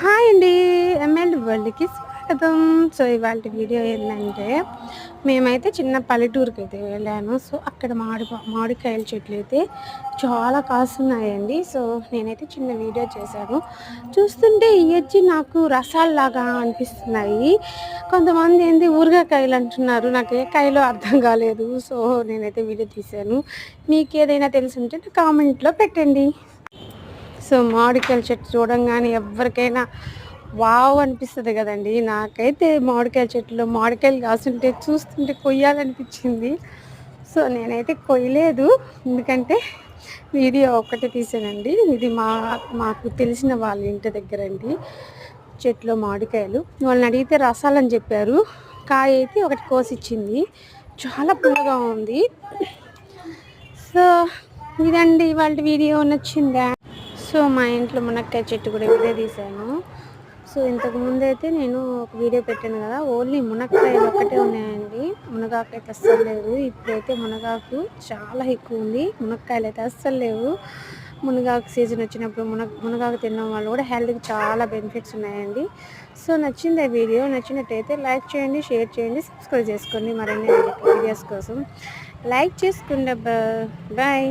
Hi అండి. ML వరల్డ్‌కి స్వాగతం. So, ఇవాల్టి వీడియో ఏందంటే, మేమైతే చిన్న పల్లెటూరుకైతే వెళ్ళాను. సో, అక్కడ మామిడికాయల చెట్లయితే చాలా కాస్తున్నాయండి. సో, నేనైతే చిన్న వీడియో చేశాను. చూస్తుంటే ఇయొచ్చి నాకు రసాల్లాగా అనిపిస్తున్నాయి. కొంతమంది ఏంది ఊరగాకాయలు అంటున్నారు. నాకు ఏ కాయలో అర్థం కాలేదు. సో, నేనైతే వీడియో తీశాను. మీకేదైనా తెలిసుంటే కామెంట్‌లో పెట్టండి. సో, మామిడికాయల చెట్టు చూడంగానే ఎవ్వరికైనా వావ్ అనిపిస్తది గదండీ! నాకైతే మామిడికాయల చెట్టులో మామిడికాయలు కాస్తుంటే చూస్తుంటే కొయ్యాలనిపించింది. సో, నేనైతే కొయ్యలేదు. ఎందుకంటే వీడియో ఒక్కటే తీసానండి. ఇది మాకు తెలిసిన వాళ్ళ ఇంటి దగ్గరండి. చెట్లో మామిడికాయలు. వాళ్ళని అడిగితే రసాలని చెప్పారు. కాయ అయితే ఒకటి కోసిచ్చింది. చాలా పుల్లగా ఉంది. సో, ఇదండి ఇవాల్టి వీడియో. నచ్చిందా? సో, మా ఇంట్లో మునక్కాయ చెట్టు కూడా వీడియో తీశాను. సో, ఇంతకు ముందైతే నేను ఒక వీడియో పెట్టాను కదా, ఓన్లీ మునక్కాయలు ఒక్కటే ఉన్నాయండి. మునగాకు అయితే అస్సలు లేదు. ఇప్పుడైతే మునగాకు చాలా ఎక్కువ ఉంది. మునక్కాయలు అయితే అస్సలు లేవు. మునగాకు సీజన్ వచ్చినప్పుడు మునగాకు తినడం వల్ల కూడా హెల్త్కి చాలా బెనిఫిట్స్ ఉన్నాయండి. సో, నచ్చింది ఆ వీడియో. నచ్చినట్టయితే లైక్ చేయండి, షేర్ చేయండి, సబ్స్క్రైబ్ చేసుకోండి మరిన్ని వీడియోస్ కోసం. లైక్ చేసుకుంటే బాయ్.